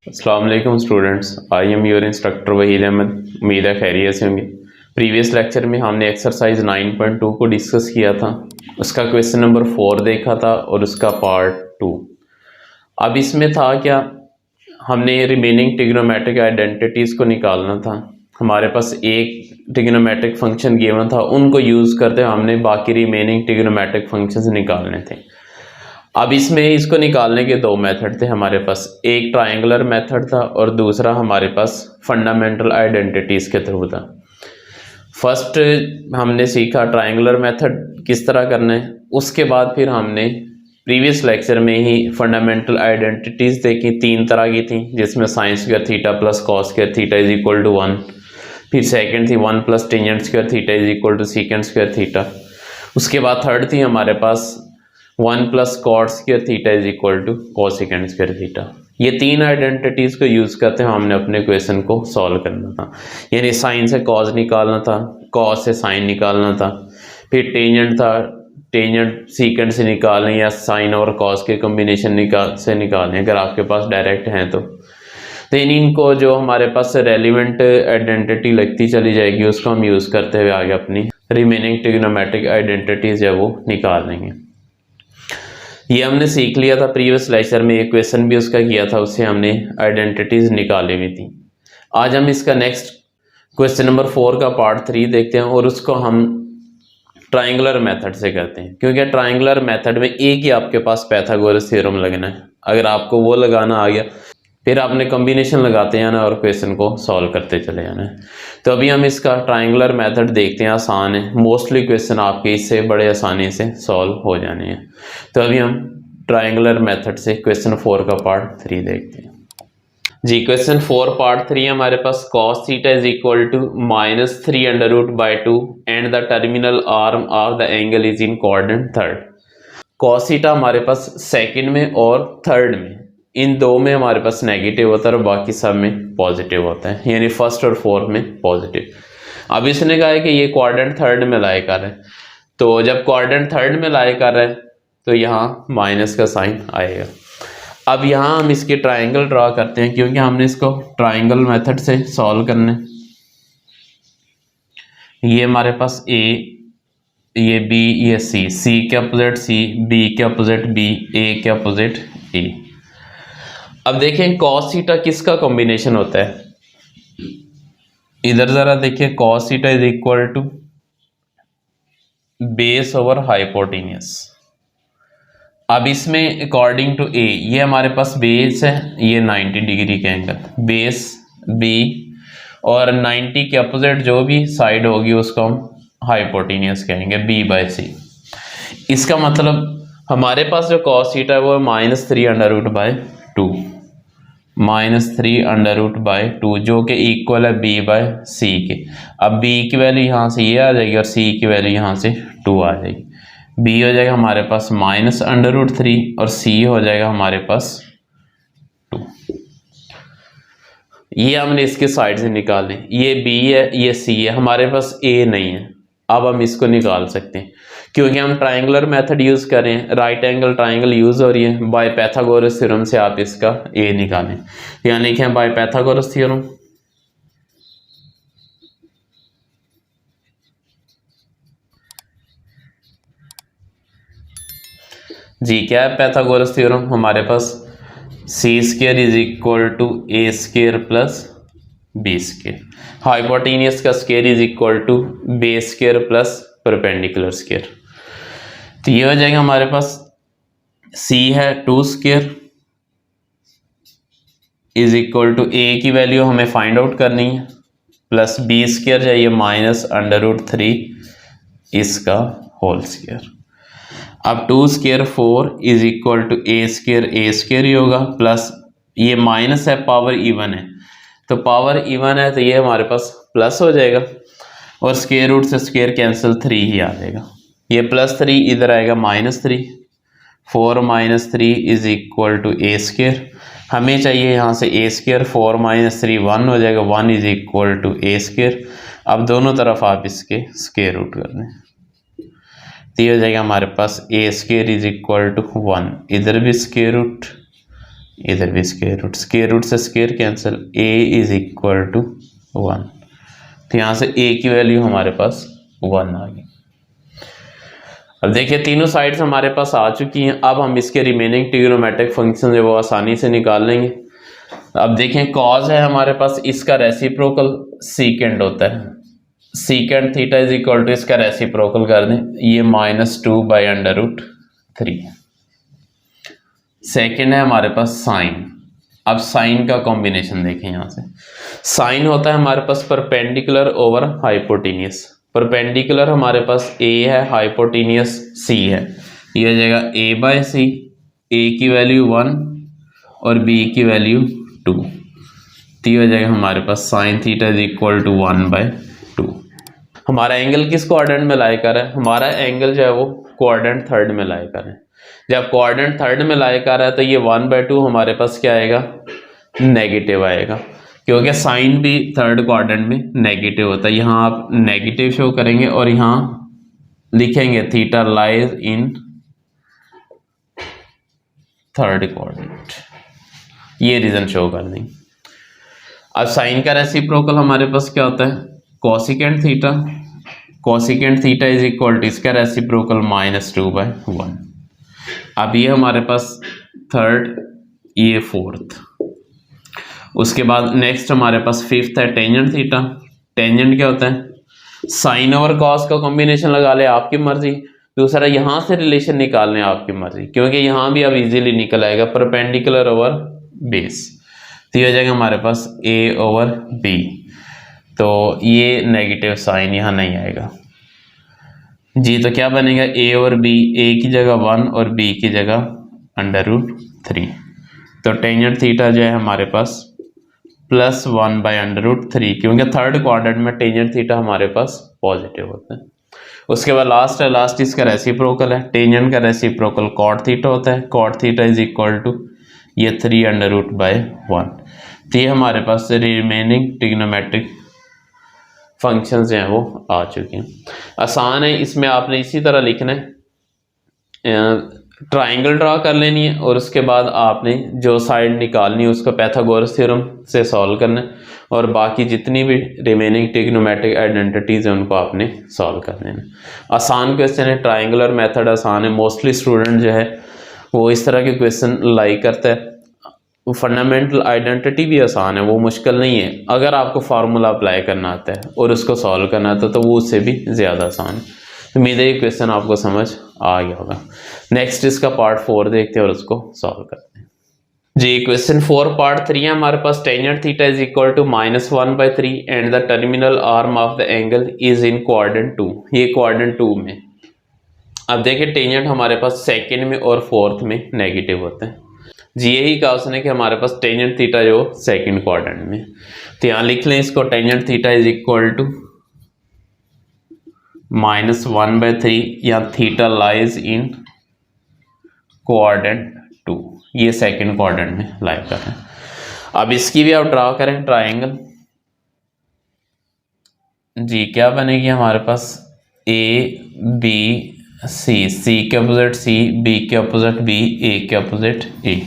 अस्सलाम वालेकुम students, I am your instructor Waheed Ahmed. उम्मीद है खैरियत से होंगे। प्रीवियस लेक्चर में हमने एक्सरसाइज 9.2 को डिस्कस किया था, उसका क्वेश्चन नंबर 4 देखा था और उसका पार्ट 2। अब इसमें था क्या, हमने रिमेनिंग ट्रिग्नोमेट्रिक आइडेंटिटीज़ को निकालना था। हमारे पास एक ट्रिग्नोमेट्रिक फंक्शन गिवन था, उनको यूज़ करते हुए हमने बाकी रिमेनिंग ट्रिग्नोमेट्रिक फंक्शंस निकालने थे। अब इसमें इसको निकालने के दो मेथड थे हमारे पास, एक ट्रायंगुलर मेथड था और दूसरा हमारे पास फंडामेंटल आइडेंटिटीज़ के थ्रू था। फर्स्ट हमने सीखा ट्रायंगुलर मेथड किस तरह करना है, उसके बाद फिर हमने प्रीवियस लेक्चर में ही फंडामेंटल आइडेंटिटीज़ देखी, 3 तरह की थी, जिसमें sine square theta plus cos square theta is equal to 1। फिर सेकंड थी 1 plus tangent square theta is equal to secant square theta. उसके बाद थर्ड थी हमारे पास 1 plus cot square theta is equal to cosecant square theta. ये 3 identities को use करते हुए हमने अपने क्वेश्चन को सॉल्व करना था। यानी साइन से कॉस निकालना था, कॉस से साइन निकालना था, फिर टेंजेंट था, टेंजेंट सीकेंट से निकालें या साइन और कॉस के कॉम्बिनेशन से निकालें अगर आपके पास डायरेक्ट हैं तो इनको जो हमारे पास रेलिवेंट आइडेंटिटी लगती चली जाएगी उसको हम यूज़ करते हुए आगे अपनी रिमेनिंग ट्रिग्नोमेट्रिक आइडेंटिटीज़ है वो निकाल लेंगे। ये हमने सीख लिया था प्रीवियस लेक्चर में, एक क्वेश्चन भी उसका किया था, उससे हमने आइडेंटिटीज़ निकाली हुई थी। आज हम इसका नेक्स्ट क्वेश्चन नंबर 4 का पार्ट 3 देखते हैं और उसको हम ट्रायंगुलर मेथड से करते हैं, क्योंकि ट्रायंगुलर मेथड में एक ही आपके पास पाइथागोरस थ्योरम लगना है। अगर आपको वो लगाना आ गया फिर आपने कॉम्बिनेशन लगाते जाना और क्वेश्चन को सॉल्व करते चले जाना है। तो अभी हम इसका ट्रायंगुलर मेथड देखते हैं, आसान है, मोस्टली क्वेश्चन आपके इससे बड़े आसानी से सॉल्व हो जाने हैं। तो अभी हम ट्रायंगुलर मेथड से क्वेश्चन 4 का पार्ट 3 देखते हैं जी। क्वेश्चन 4 पार्ट 3 हमारे पास cos theta is equal to -3√/2 and the terminal arm of the angle is in quadrant third. cos theta हमारे पास सेकंड में और थर्ड में, इन दो में हमारे पास नेगेटिव होता है और बाकी सब में पॉजिटिव होता है, यानी फर्स्ट और फोर्थ में पॉजिटिव। अब इसने कहा है कि ये क्वाड्रेंट थर्ड में लाई कर है, तो जब क्वाड्रेंट थर्ड में लाई कर रहा है तो यहाँ माइनस का साइन आएगा। अब यहाँ हम इसके ट्राइंगल ड्रा करते हैं, क्योंकि हमने इसको ट्राइंगल मेथड से सॉल्व करना है। ये हमारे पास ए, ये बी, ये सी, सी के अपोजिट सी, बी के अपोजिट बी, ए के अपोजिट ए। अब देखें cos थीटा किसका कॉम्बिनेशन होता है, इधर जरा देखिए, cos theta is equal to base over hypotenuse. अब इसमें अकॉर्डिंग टू ए, ये हमारे पास बेस है, ये 90 डिग्री के एंगल, बेस बी, और 90 के अपोजिट जो भी साइड होगी उसको हम हाइपोटेन्यूस कहेंगे, बी बाय सी। इसका मतलब हमारे पास जो cos थीटा है वो -3√2, -3√2 जो कि इक्वल है बी बाय सी के। अब बी की वैल्यू यहाँ से ये आ जाएगी और सी की वैल्यू यहाँ से 2 आ जाएगी। बी हो जाएगा हमारे पास -√3 और सी हो जाएगा हमारे पास 2। ये हमने इसके साइड से निकाले, ये बी है, ये सी है, हमारे पास ए नहीं है। अब हम इसको निकाल सकते हैं, क्योंकि हम ट्रायंगुलर मेथड यूज़ करें, राइट एंगल ट्रायंगल यूज़ हो रही है, बाय पाइथागोरस थ्योरम से आप इसका ए निकालें, यानी कि बाय पाइथागोरस थ्योरम जी। क्या है पाइथागोरस थ्योरम, हमारे पास C square is equal to A square plus B square, hypotenuse का square is equal to base square plus perpendicular square. तो ये हो जाएगा हमारे पास c है 2 square is equal to A की वैल्यू हमें फाइंड आउट करनी है, प्लस बी स्क्वायर चाहिए -√3 इसका होल स्क्वायर। अब 2 square 4 is equal to A square ही होगा, प्लस ये माइनस है, पावर इवन है, तो पावर इवन है तो ये हमारे पास प्लस हो जाएगा, और स्क्वायर रूट से स्क्वायर कैंसिल 3 ही आ जाएगा, ये +3 इधर आएगा -3, 4 - 3 is equal to A square. हमें चाहिए यहाँ से ए स्क्वायर, 4 - 3 1 हो जाएगा, 1 is equal to A square. अब दोनों तरफ आप इसके स्क्वायर रूट कर दें, तो ये हो जाएगा हमारे पास a square is equal to 1, इधर भी स्क्वायर रूट, इधर भी स्क्वायर रूट से square cancel, a is equal to 1। तो यहाँ से ए की वैल्यू हमारे पास 1 आ गई। अब देखिए तीनों साइड्स हमारे पास आ चुकी हैं। अब हम इसके रिमेनिंग ट्रिग्नोमेट्रिक फंक्शन है वो आसानी से निकाल लेंगे। अब देखें कॉज है हमारे पास, इसका रेसिप्रोकल सीकेंड होता है, secant theta is equal to इसका रेसिप्रोकल कर दें, ये -2/√3। सेकेंड है हमारे पास साइन। अब साइन का कॉम्बिनेशन देखें, यहाँ से साइन होता है हमारे पास परपेंडिकुलर ओवर हाइपोटेनियस। परपेंडिकुलर हमारे पास ए है, हाइपोटेनियस सी है, ये हो जाएगा a/c, ए की वैल्यू 1 और b की वैल्यू 2। तो ये हो जाएगा हमारे पास sine theta is equal to 1/2। हमारा एंगल किस क्वाड्रेंट में लाई कर है? हमारा एंगल जो है वो क्वाड्रेंट थर्ड में लाई कर है। जब क्वाड्रेंट थर्ड में लाई कर है तो ये 1/2 हमारे पास क्या आएगा? नेगेटिव आएगा, क्योंकि साइन भी थर्ड क्वाड्रेंट में नेगेटिव होता है। यहाँ आप नेगेटिव शो करेंगे और यहाँ लिखेंगे theta lies in third quadrant, ये रीजन शो कर देंगे। अब साइन का रेसिप्रोकल हमारे पास क्या होता है? Cosecant theta. Cosecant theta is equal to इसका रेसिप्रोकल -2/1। अब ये हमारे पास थर्ड, ये फोर्थ। उसके बाद नेक्स्ट हमारे पास फिफ्थ है टेंजेंट थीटा। टेंजेंट क्या होता है? साइन ओवर कॉस का कॉम्बिनेशन लगा ले, आपकी मर्जी। दूसरा यहाँ से रिलेशन निकालने, आपकी मर्जी, क्योंकि यहाँ भी अब इजीली निकल आएगा परपेंडिकुलर ओवर बेस। तो ये हो जाएगा हमारे पास a/b। तो ये नेगेटिव साइन यहाँ नहीं आएगा जी। तो क्या बनेगा? a/b, a की जगह 1 और b की जगह √3। तो टेंजेंट थीटा जो है हमारे पास +1/√3, क्योंकि थर्ड क्वाड्रेंट में टेंजेंट थीटा हमारे पास पॉजिटिव होता है। उसके बाद लास्ट है, लास्ट इसका रेसिप्रोकल है। टेंजेंट का रेसिप्रोकल कॉट थीटा होता है। Cot theta is equal to ये 3√1। तो ये हमारे पास रिमेनिंग ट्रिग्नोमेट्रिक फंक्शंस जो हैं वो आ चुके हैं। आसान है, इसमें आपने इसी तरह लिखना है, ट्राइंगल ड्रा कर लेनी है और उसके बाद आपने जो साइड निकालनी है उसको पाइथागोरस थ्योरम से सॉल्व करना है, और बाकी जितनी भी रिमेनिंग ट्रिग्नोमेट्रिक आइडेंटिटीज हैं उनको आपने सॉल्व कर देना। आसान क्वेश्चन है, ट्राइंगुलर मेथड आसान है। मोस्टली स्टूडेंट जो है वो इस तरह के क्वेश्चन लाइक करता है। फंडामेंटल आइडेंटिटी भी आसान है, वो मुश्किल नहीं है। अगर आपको फार्मूला अप्लाई करना आता है और उसको सॉल्व करना आता है तो वो उससे भी ज़्यादा आसान है। उम्मीद है ये क्वेश्चन आपको समझ आ गया होगा। नेक्स्ट इसका पार्ट 4 देखते हैं और उसको सॉल्व करते हैं जी। क्वेश्चन 4 पार्ट 3 है हमारे पास। Tangent theta is equal to -1/3 and the terminal arm of the angle is in quadrant 2। ये क्वाड्रेंट 2 में। अब देखिए टेंजेंट हमारे पास सेकेंड में और फोर्थ में नेगेटिव होते हैं जी। यही कहा उसने कि हमारे पास टेंजेंट थीटा जो सेकंड क्वाड्रेंट में। तो यहाँ लिख लें इसको, tangent theta is equal to -1/3 या थीटा लाइज इन क्वाड्रेंट 2। ये सेकंड क्वाड्रेंट में लाई कर रहे हैं। अब इसकी भी आप ड्रा करें ट्राइंगल जी। क्या बनेगी हमारे पास? A/B/C, C के अपोजिट C, B के अपोजिट B, A के अपोजिट A।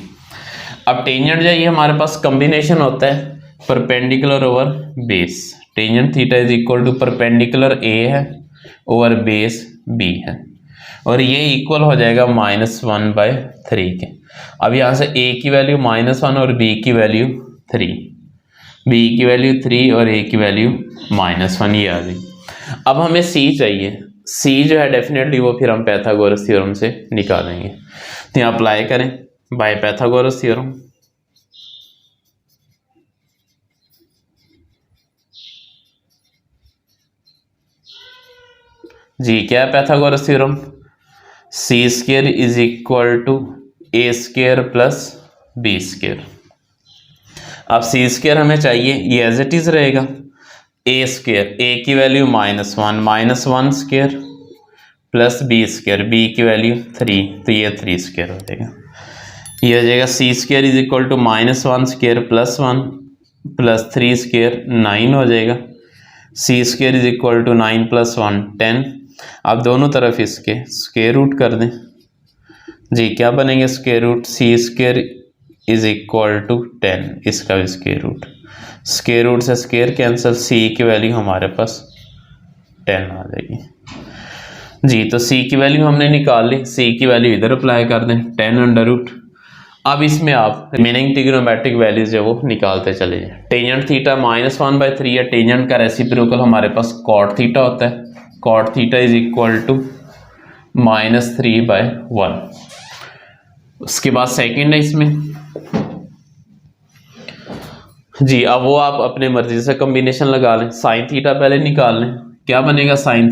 अब टेंजेंट जो ये हमारे पास कॉम्बिनेशन होता है perpendicular over base. Tangent theta is equal to perpendicular A है ओवर बेस B है, और ये इक्वल हो जाएगा -1/3 के। अब यहाँ से A की वैल्यू -1 और B की वैल्यू 3, B की वैल्यू 3 और A की वैल्यू -1, ये आ गई। अब हमें C चाहिए। C जो है डेफिनेटली वो फिर हम पाइथागोरस थ्योरम से निकालेंगे। तो यहाँ अप्लाई करें बाय पाइथागोरस थ्योरम जी। क्या है Pythagoras theorem? c² is equal to a² plus b²। अब c² हमें चाहिए, ये एज इट इज रहेगा। a² a की वैल्यू -1 प्लस b² b की वैल्यू 3, तो ये 3² हो जाएगा। ये हो जाएगा c² is equal to -1² plus 1 प्लस 3² 9 हो जाएगा। c² इज इक्वल टू 9 + 1 10 आप दोनों तरफ इसके स्क्वायर रूट कर दें जी, क्या बनेंगे square root C square is equal to 10, इसका भी स्क्वायर रूट से स्क्वायर कैंसिल, सी की वैल्यू हमारे पास 10 आ जाएगी जी। तो सी की वैल्यू हमने निकाल ली, सी की वैल्यू इधर अप्लाई कर दें 10 अंडर रूट। अब इसमें आप रिमेनिंग ट्रिग्नोमेट्रिक वैल्यूज है वो निकालते चले जाएं। टेंजेंट थीटा -1/3 है, टेंजेंट का रेसिप्रोकल हमारे पास कॉट थीटा होता है, cot theta is equal to -3/1। उसके बाद सेकंड है इसमें जी, अब वो आप अपने मर्जी से कॉम्बिनेशन लगा लें। साइन थीटा पहले निकाल लें, क्या बनेगा sine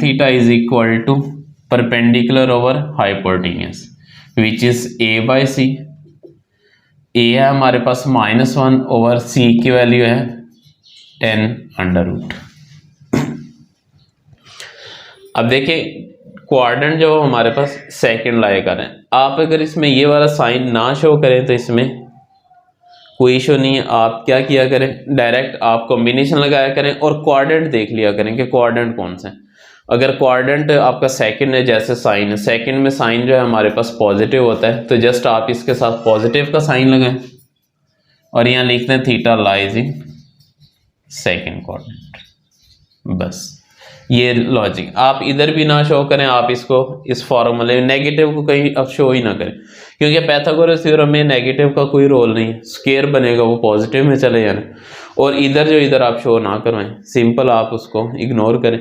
theta is equal to perpendicular over hypotenuse which is a/c। A है हमारे पास -1 ओवर सी की वैल्यू है 10 अंडर रूट। अब देखिए क्वाड्रेंट जो हमारे पास सेकंड लाई कर रहे हैं, आप अगर इसमें ये वाला साइन ना शो करें तो इसमें कोई इशू नहीं है। आप क्या किया करें, डायरेक्ट आप कॉम्बिनेशन लगाया करें और क्वाड्रेंट देख लिया करें कि क्वाड्रेंट कौन सा है। अगर क्वाड्रेंट आपका सेकंड है, जैसे साइन है, सेकंड में साइन जो है हमारे पास पॉजिटिव होता है, तो जस्ट आप इसके साथ पॉजिटिव का साइन लगाएं और यहाँ लिखते हैं theta lies in second quadrant. बस ये लॉजिक, आप इधर भी ना शो करें, आप इसको इस फॉर्मूले में नेगेटिव को कहीं अब शो ही ना करें, क्योंकि पाइथागोरस थ्योरम में नेगेटिव का कोई रोल नहीं है, स्क्वायर बनेगा वो पॉजिटिव में चले जाना। और इधर आप शो ना करवाएं, सिंपल आप उसको इग्नोर करें।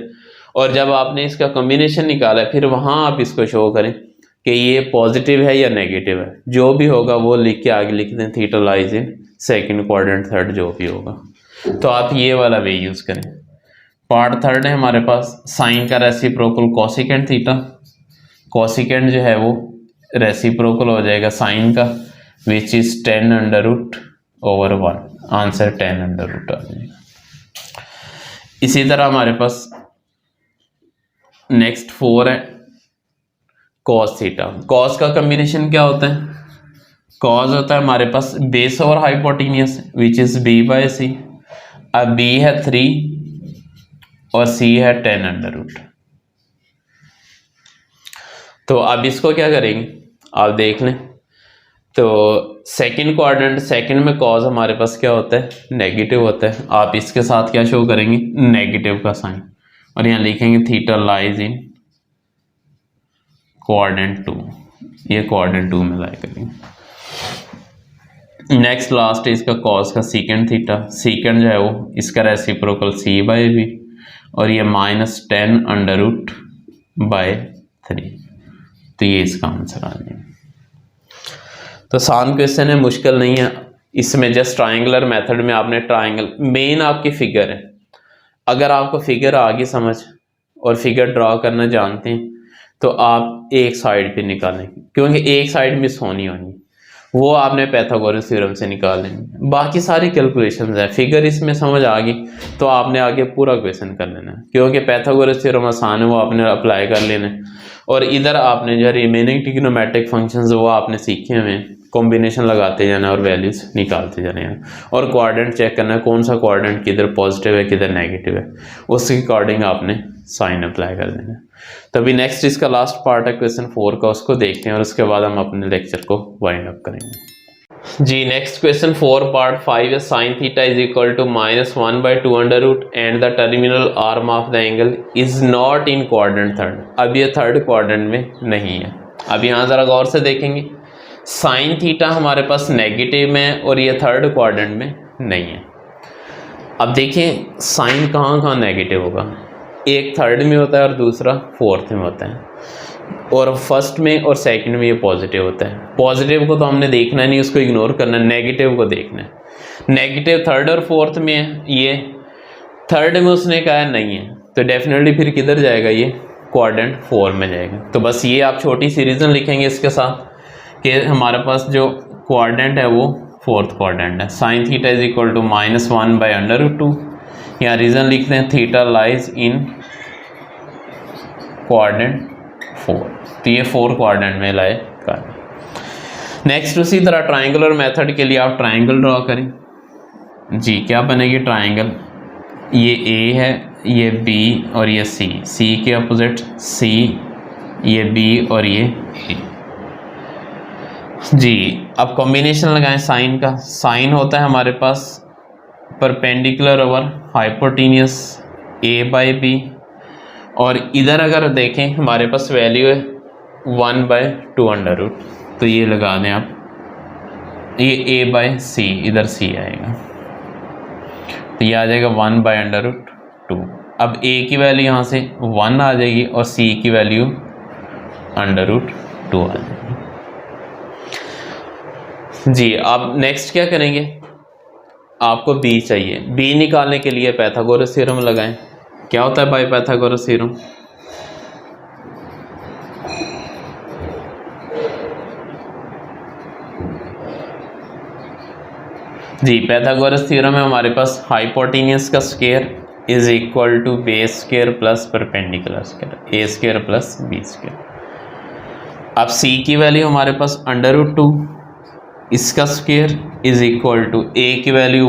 और जब आपने इसका कॉम्बिनेशन निकाला है फिर वहां आप इसको शो करें कि ये पॉजिटिव है या नेगेटिव है, जो भी होगा वो लिख के आगे लिख दें theta lies in second quadrant third, जो भी होगा। तो आप ये वाला वे यूज करें। पार्ट थर्ड है हमारे पास साइन का रेसिप्रोकल कोसिकेंट थीटा, कोसिकेंट जो है वो रेसिप्रोकल हो जाएगा साइन का which is 10 under root over 1, answer 10 under root आ जाएगा। इसी तरह हमारे पास नेक्स्ट 4 है कॉस थीटा। कॉस का कॉम्बिनेशन क्या होता है, कॉस होता है हमारे पास base over hypotenuse which is b/c। अब b है 3 और c है 10 अंडर रूट। तो अब इसको क्या करेंगे आप देख लें। तो सेकंड क्वाड्रेंट, सेकंड में कॉस हमारे पास क्या होता है, नेगेटिव होता है। आप इसके साथ क्या शो करेंगे, नेगेटिव का साइन, और यहाँ लिखेंगे थीटा लाइज इन क्वाड्रेंट 2, ये क्वाड्रेंट 2 में लाई करेंगे। नेक्स्ट लास्ट है इसका कॉस का सीकेंड थीटा, सीकेंड जो है वो इसका रेसिप्रोकल c/b और ये -10 अंडर रूट बाय 3, तो ये इसका आंसर आ जाएगा। तो आसान क्वेश्चन है, मुश्किल नहीं है। इसमें जस्ट ट्रायंगुलर मेथड में आपने ट्रायंगल, मेन आपकी फिगर है, अगर आपको फिगर आ गई समझ और फिगर ड्रॉ करना जानते हैं तो आप एक साइड पे निकालें, क्योंकि एक साइड मिस होनी वो आपने पाइथागोरस थ्योरम से निकाल लेंगे। बाकी सारी कैलकुलेशंस है, फिगर इसमें समझ आ गई तो आपने आगे पूरा क्वेश्चन कर लेना है, क्योंकि पाइथागोरस थ्योरम आसान है, वो आपने अप्लाई कर लेना है। और इधर आपने जो रिमेनिंग ट्रिग्नोमेट्रिक फंक्शंस वो आपने सीखे हुए हैं, कॉम्बिनेशन लगाते जाना और वैल्यूज निकालते जाने हैं, और क्वाड्रेंट चेक करना है कौन सा क्वाड्रेंट किधर पॉजिटिव है किधर नेगेटिव है, उसके अकॉर्डिंग आपने साइन अप्लाई कर देना है। तो अभी नेक्स्ट इसका लास्ट पार्ट है क्वेश्चन 4 का, उसको देखते हैं और उसके बाद हम अपने लेक्चर को वाइंड अप करेंगे जी। नेक्स्ट क्वेश्चन 4 पार्ट 5 है sine theta is equal to -1/2 under root and the terminal arm of the angle is not in quadrant third. अब ये थर्ड क्वाड्रेंट में नहीं है। अब यहाँ जरा गौर से देखेंगे, साइन थीटा हमारे पास नेगेटिव में है और ये थर्ड क्वाड्रेंट में नहीं है। अब देखिए साइन कहाँ नेगेटिव होगा, एक थर्ड में होता है और दूसरा फोर्थ में होता है, और फर्स्ट में और सेकंड में ये पॉजिटिव होता है। पॉजिटिव को तो हमने देखना नहीं, उसको इग्नोर करना है, नेगेटिव को देखना है। नेगेटिव थर्ड और फोर्थ में है, ये थर्ड में उसने कहा है नहीं है, तो डेफिनेटली फिर किधर जाएगा, ये क्वाड्रेंट 4 में जाएगा। तो बस ये आप छोटी सी रीज़न लिखेंगे इसके साथ कि हमारे पास जो क्वाड्रेंट है वो फोर्थ क्वाड्रेंट है। Sine theta is equal to -1/√2, यहाँ रीज़न लिखते हैं थीटा लाइज इन क्वाड्रेंट 4, तो ये 4 क्वाड्रेंट में लाए कर। नेक्स्ट उसी तरह ट्रायंगुलर मेथड के लिए आप ट्रायंगल ड्रॉ करें जी। क्या बनेगी ट्रायंगल, ये ए है, ये बी और ये सी, सी के अपोजिट सी, ये बी और ये ए। जी अब कॉम्बिनेशन लगाएं साइन का। साइन होता है हमारे पास perpendicular over hypotenuse A by B, और इधर अगर देखें हमारे पास वैल्यू है 1/2 अंडर रूट, तो ये लगा दें आप, ये ए बाई सी, इधर सी आएगा, तो ये आ जाएगा 1/√2। अब ए की वैल्यू यहाँ से 1 आ जाएगी और सी की वैल्यू √2 आ जाएगी। जी अब नेक्स्ट क्या करेंगे, आपको बी चाहिए। बी निकालने के लिए पाइथागोरस थ्योरम लगाएं। क्या होता है बाय पाइथागोरस थ्योरम? जी पाइथागोरस थ्योरम है हमारे पास, हाइपोटेन्यूस का square is equal to base square plus perpendicular square, A square plus B square. अब सी की वैल्यू हमारे पास √2, इसका square is equal to A की value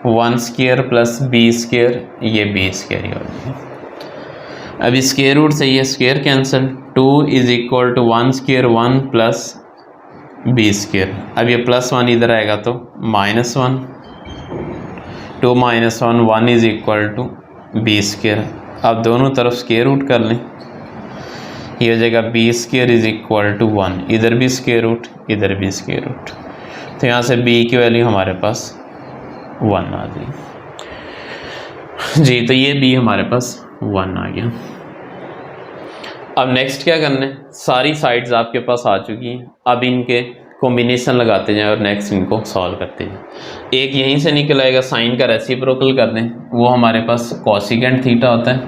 1 square plus B square, ये बी स्क्वायर ही हो जाएगा। अब स्क्वायर रूट से ये square cancel, 2 is equal to 1 square 1 plus B square. अब ये +1 इधर आएगा तो -1, 2 - 1 1 is equal to b square. अब दोनों तरफ स्क्वायर रूट कर लें, ये हो जाएगा b square is equal to 1, इधर भी स्क्वायर रूट इधर भी स्क्वायर रूट, तो यहाँ से बी की वैल्यू हमारे पास 1 आ गई। जी तो ये बी हमारे पास 1 आ गया। अब नेक्स्ट क्या करना है, सारी साइड्स आपके पास आ चुकी हैं, अब इनके कॉम्बिनेशन लगाते जाएं और नेक्स्ट इनको सॉल्व करते जाएं। एक यहीं से निकल आएगा, साइन का रेसिप्रोकल कर दें, वो हमारे पास कोसिकेंट थीटा होता है।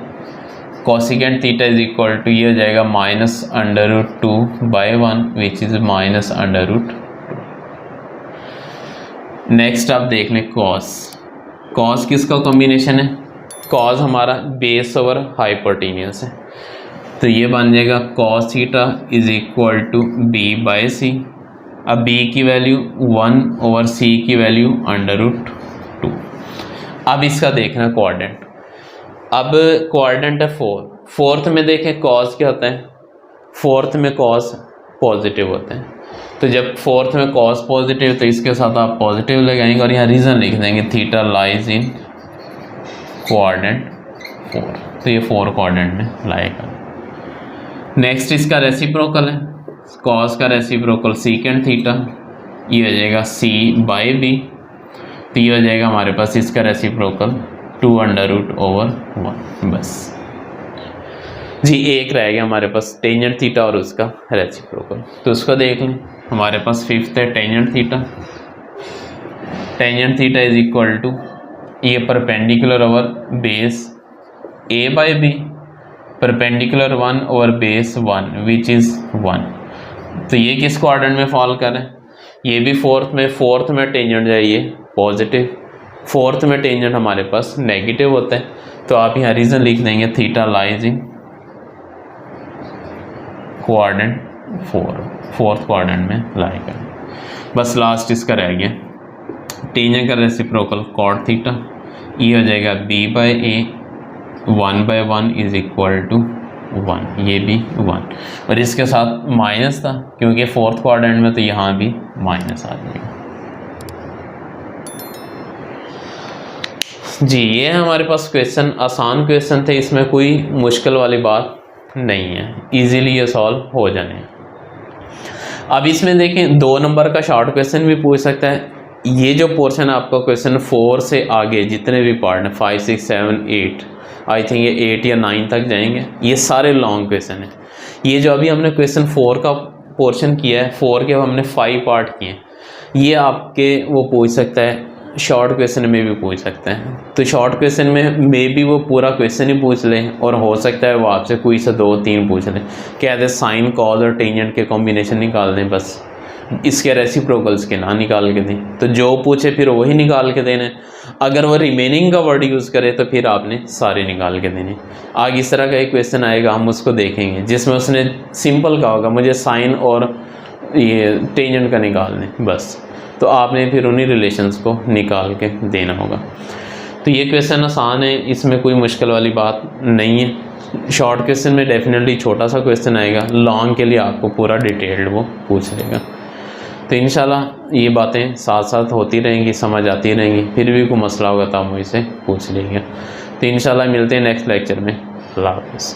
Cosecant theta is equal to ये हो जाएगा -√2/1 विच इज -√2। नेक्स्ट आप देख लें कॉस। कॉस किसका कॉम्बिनेशन है? कॉस हमारा बेस ओवर हाइपोटेन्यूस है, तो ये बन जाएगा cos theta is equal to b/c। अब b की वैल्यू 1/c की वैल्यू √2। अब इसका देखना कोऑर्डिनेट। अब कोऑर्डिनेट है 4, फोर्थ में देखें cos क्या होता है, फोर्थ में cos पॉजिटिव होता है, तो जब फोर्थ में cos पॉजिटिव तो इसके साथ आप पॉजिटिव लगाएंगे और यहाँ रीज़न लिख देंगे थीटा लाइज इन कोऑर्डिनेट 4, तो ये 4 कोऑर्डिनेट में लाएगा। नेक्स्ट इसका रेसिप्रोकल है, कॉस का रेसिप्रोकल सीकेंट थीटा, ये हो जाएगा c/b, तो ये हो जाएगा हमारे पास इसका रेसिप्रोकल 2√1 बस। जी एक रह गया हमारे पास टेंजेंट थीटा और उसका रेसिप्रोकल, तो उसको देख लें। हमारे पास फिफ्थ है tangent theta. Tangent theta is equal to ये perpendicular over base a/b, perpendicular 1 over base 1 which is 1, तो ये किस क्वाड्रेंट में फॉल कर रहे हैं? ये भी फोर्थ में टेंजेंट जाइए पॉजिटिव, फोर्थ में टेंजेंट हमारे पास नेगेटिव होता है, तो आप यहाँ रीज़न लिख देंगे थीटा लाइज इन क्वाड्रेंट 4, फोर्थ क्वाड्रेंट में लाई कर। बस लास्ट इसका रह गया टेंजेंट का रेसिप्रोकल कॉट थीटा, ये हो जाएगा b/a 1/1 इज इक्वल टू 1, ये भी 1, और इसके साथ माइनस था क्योंकि फोर्थ क्वाड्रेंट में, तो यहाँ भी माइनस आ जाएगा। जी ये हमारे पास क्वेश्चन, आसान क्वेश्चन थे, इसमें कोई मुश्किल वाली बात नहीं है, इजीली ये सॉल्व हो जाने। अब इसमें देखें 2 नंबर का शॉर्ट क्वेश्चन भी पूछ सकता है। ये जो पोर्शन आपका क्वेश्चन 4 से आगे जितने भी पार्ट हैं 5, 6, 7, 8, आई थिंक ये 8 या 9 तक जाएंगे, ये सारे लॉन्ग क्वेश्चन हैं। ये जो अभी हमने क्वेश्चन 4 का पोर्शन किया है, 4 के हमने 5 पार्ट किए हैं, ये आपके वो पूछ सकता है, शॉर्ट क्वेश्चन में भी पूछ सकते हैं। तो शॉर्ट क्वेश्चन में मे भी वो पूरा क्वेश्चन ही पूछ लें, और हो सकता है वो आपसे कोई से 2-3 पूछ लें, कहते साइन कॉज और टेंजेंट के कॉम्बिनेशन निकाल दें, बस इसके रेसिप्रोकल्स के ना निकाल के दें, तो जो पूछे फिर वही निकाल के देने। अगर वो रिमेनिंग का वर्ड यूज़ करे तो फिर आपने सारे निकाल के देने। आगे इस तरह का एक क्वेश्चन आएगा, हम उसको देखेंगे जिसमें उसने सिंपल कहा होगा मुझे साइन और ये टेंजेंट का निकाल दें बस, तो आपने फिर उन्हीं रिलेशंस को निकाल के देना होगा। तो ये क्वेश्चन आसान है, इसमें कोई मुश्किल वाली बात नहीं है। शॉर्ट क्वेश्चन में डेफिनेटली छोटा सा क्वेश्चन आएगा, लॉन्ग के लिए आपको पूरा डिटेल्ड वो पूछ लेगा। तो इंशाल्लाह ये बातें साथ साथ होती रहेंगी, समझ आती रहेंगी। फिर भी कोई मसला होगा तो आप मुझसे पूछ लीजिएगा। तो इंशाल्लाह मिलते हैं नेक्स्ट लेक्चर में। अल्लाह हाफ़िज़।